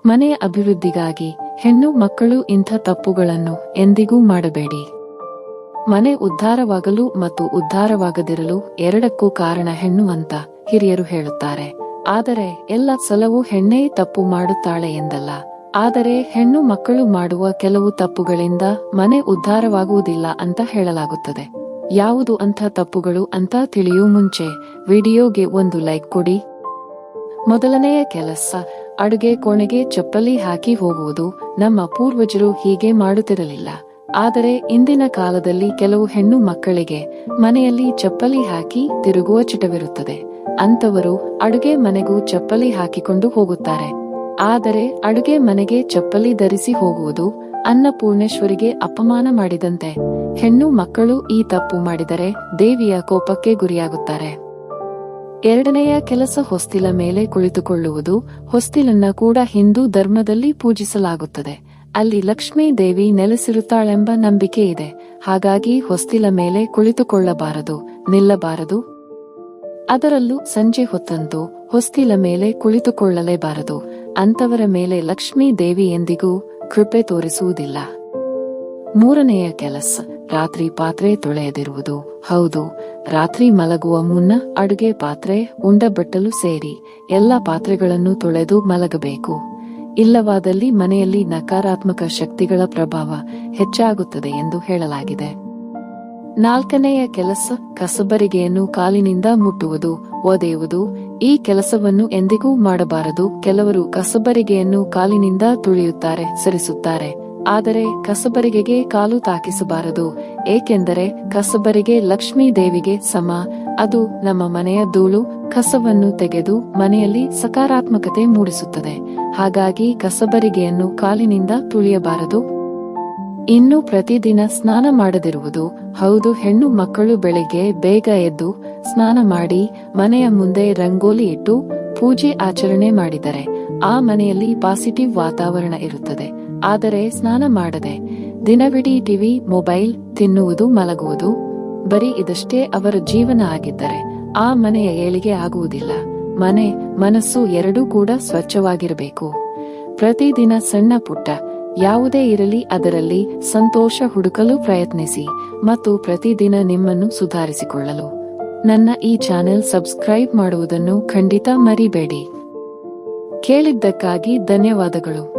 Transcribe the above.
ಮನೆಯ ಅಭಿವೃದ್ಧಿಗಾಗಿ ಹೆಣ್ಣು ಮಕ್ಕಳು ಇಂಥ ತಪ್ಪುಗಳನ್ನು ಎಂದಿಗೂ ಮಾಡಬೇಡಿ. ಮನೆ ಉದ್ಧಾರವಾಗಲು ಮತ್ತು ಉದ್ಧಾರವಾಗದಿರಲು ಎರಡಕ್ಕೂ ಕಾರಣ ಹೆಣ್ಣು ಅಂತ ಹಿರಿಯರು ಹೇಳುತ್ತಾರೆ. ಆದರೆ ಎಲ್ಲ ಸಲವೂ ಹೆಣ್ಣೇ ತಪ್ಪು ಮಾಡುತ್ತಾಳೆ ಎಂದಲ್ಲ. ಆದರೆ ಹೆಣ್ಣು ಮಕ್ಕಳು ಮಾಡುವ ಕೆಲವು ತಪ್ಪುಗಳಿಂದ ಮನೆ ಉದ್ಧಾರವಾಗುವುದಿಲ್ಲ ಅಂತ ಹೇಳಲಾಗುತ್ತದೆ. ಯಾವುದು ಅಂಥ ತಪ್ಪುಗಳು ಅಂತ ತಿಳಿಯೂ ಮುಂಚೆ ವಿಡಿಯೋಗೆ ಒಂದು ಲೈಕ್ ಕೊಡಿ. ಮೊದಲನೆಯ ಕೆಲಸ, ಅಡುಗೆ ಕೋಣೆಗೆ ಚಪ್ಪಲಿ ಹಾಕಿ ಹೋಗುವುದು. ನಮ್ಮ ಪೂರ್ವಜರು ಹೀಗೆ ಮಾಡುತ್ತಿರಲಿಲ್ಲ. ಆದರೆ ಇಂದಿನ ಕಾಲದಲ್ಲಿ ಕೆಲವು ಹೆಣ್ಣು ಮಕ್ಕಳಿಗೆ ಮನೆಯಲ್ಲಿ ಚಪ್ಪಲಿ ಹಾಕಿ ತಿರುಗುವ ಚಟವಿರುತ್ತದೆ. ಅಂತವರು ಅಡುಗೆ ಮನೆಗೂ ಚಪ್ಪಲಿ ಹಾಕಿಕೊಂಡು ಹೋಗುತ್ತಾರೆ. ಆದರೆ ಅಡುಗೆ ಮನೆಗೆ ಚಪ್ಪಲಿ ಧರಿಸಿ ಹೋಗುವುದು ಅನ್ನಪೂರ್ಣೇಶ್ವರಿಗೆ ಅಪಮಾನ ಮಾಡಿದಂತೆ. ಹೆಣ್ಣು ಮಕ್ಕಳು ಈ ತಪ್ಪು ಮಾಡಿದರೆ ದೇವಿಯ ಕೋಪಕ್ಕೆ ಗುರಿಯಾಗುತ್ತಾರೆ. ಎರಡನೆಯ ಕೆಲಸ, ಹೊಸ್ತಿಲ ಮೇಲೆ ಕುಳಿತುಕೊಳ್ಳುವುದು. ಹೊಸ್ತಿಲನ್ನ ಕೂಡ ಹಿಂದೂ ಧರ್ಮದಲ್ಲಿ ಪೂಜಿಸಲಾಗುತ್ತದೆ. ಅಲ್ಲಿ ಲಕ್ಷ್ಮೀ ದೇವಿ ನೆಲೆಸಿರುತ್ತಾಳೆಂಬ ನಂಬಿಕೆ ಇದೆ. ಹಾಗಾಗಿ ಹೊಸ್ತಿಲ ಮೇಲೆ ಕುಳಿತುಕೊಳ್ಳಬಾರದು, ನಿಲ್ಲಬಾರದು. ಅದರಲ್ಲೂ ಸಂಜೆ ಹೊತ್ತಂತೂ ಹೊಸ್ತಿಲ ಮೇಲೆ ಕುಳಿತುಕೊಳ್ಳಲೇಬಾರದು. ಅಂತವರ ಮೇಲೆ ಲಕ್ಷ್ಮೀ ದೇವಿ ಎಂದಿಗೂ ಕೃಪೆ ತೋರಿಸುವುದಿಲ್ಲ. ಮೂರನೆಯ ಕೆಲಸ, ರಾತ್ರಿ ಪಾತ್ರೆ ತೊಳೆಯದಿರುವುದು. ಹೌದು, ರಾತ್ರಿ ಮಲಗುವ ಮುನ್ನ ಅಡುಗೆ ಪಾತ್ರೆ, ಉಂಡ ಬಟ್ಟಲು ಸೇರಿ ಎಲ್ಲ ಪಾತ್ರೆಗಳನ್ನು ತೊಳೆದು ಮಲಗಬೇಕು. ಇಲ್ಲವಾದಲ್ಲಿ ಮನೆಯಲ್ಲಿ ನಕಾರಾತ್ಮಕ ಶಕ್ತಿಗಳ ಪ್ರಭಾವ ಹೆಚ್ಚಾಗುತ್ತದೆ ಎಂದು ಹೇಳಲಾಗಿದೆ. ನಾಲ್ಕನೆಯ ಕೆಲಸ, ಕಸಬರಿಗೆಯನ್ನು ಕಾಲಿನಿಂದ ಮುಟ್ಟುವುದು, ಒದೆಯುವುದು. ಈ ಕೆಲಸವನ್ನು ಎಂದಿಗೂ ಮಾಡಬಾರದು. ಕೆಲವರು ಕಸಬರಿಗೆಯನ್ನು ಕಾಲಿನಿಂದ ತುಳಿಯುತ್ತಾರೆ, ಸರಿಸುತ್ತಾರೆ. ಆದರೆ ಕಸಬರಿಗೆಗೆ ಕಾಲು ತಾಕಿಸಬಾರದು. ಏಕೆಂದರೆ ಕಸಬರಿಗೆ ಲಕ್ಷ್ಮೀ ದೇವಿಗೆ ಸಮ. ಅದು ನಮ್ಮ ಮನೆಯ ಧೂಳು, ಕಸವನ್ನು ತೆಗೆದು ಮನೆಯಲ್ಲಿ ಸಕಾರಾತ್ಮಕತೆ ಮೂಡಿಸುತ್ತದೆ. ಹಾಗಾಗಿ ಕಸಬರಿಗೆಯನ್ನು ಕಾಲಿನಿಂದ ತುಳಿಯಬಾರದು. ಇನ್ನು ಪ್ರತಿದಿನ ಸ್ನಾನ ಮಾಡದಿರುವುದು. ಹೌದು, ಹೆಣ್ಣು ಮಕ್ಕಳು ಬೆಳಿಗ್ಗೆ ಬೇಗ ಎದ್ದು ಸ್ನಾನ ಮಾಡಿ ಮನೆಯ ಮುಂದೆ ರಂಗೋಲಿ ಇಟ್ಟು ಪೂಜೆ ಆಚರಣೆ ಮಾಡಿದರೆ ಆ ಮನೆಯಲ್ಲಿ ಪಾಸಿಟಿವ್ ವಾತಾವರಣ ಇರುತ್ತದೆ. ಆದರೆ ಸ್ನಾನ ಮಾಡದೆ ದಿನವಿಡೀ ಟಿವಿ, ಮೊಬೈಲ್, ತಿನ್ನುವುದು, ಮಲಗುವುದು, ಬರೀ ಇದಷ್ಟೇ ಅವರ ಜೀವನ ಆಗಿದ್ದರೆ ಆ ಮನೆಯ ಏಳಿಗೆ ಆಗುವುದಿಲ್ಲ. ಮನೆ, ಮನಸ್ಸು ಎರಡೂ ಕೂಡ ಸ್ವಚ್ಛವಾಗಿರಬೇಕು. ಪ್ರತಿದಿನ ಸಣ್ಣ ಪುಟ್ಟ ಯಾವುದೇ ಇರಲಿ ಅದರಲ್ಲಿ ಸಂತೋಷ ಹುಡುಕಲು ಪ್ರಯತ್ನಿಸಿ ಮತ್ತು ಪ್ರತಿದಿನ ನಿಮ್ಮನ್ನು ಸುಧಾರಿಸಿಕೊಳ್ಳಲು ನನ್ನ ಈ ಚಾನೆಲ್ ಸಬ್ಸ್ಕ್ರೈಬ್ ಮಾಡುವುದನ್ನು ಖಂಡಿತ ಮರಿಬೇಡಿ. ಕೇಳಿದ್ದಕ್ಕಾಗಿ ಧನ್ಯವಾದಗಳು.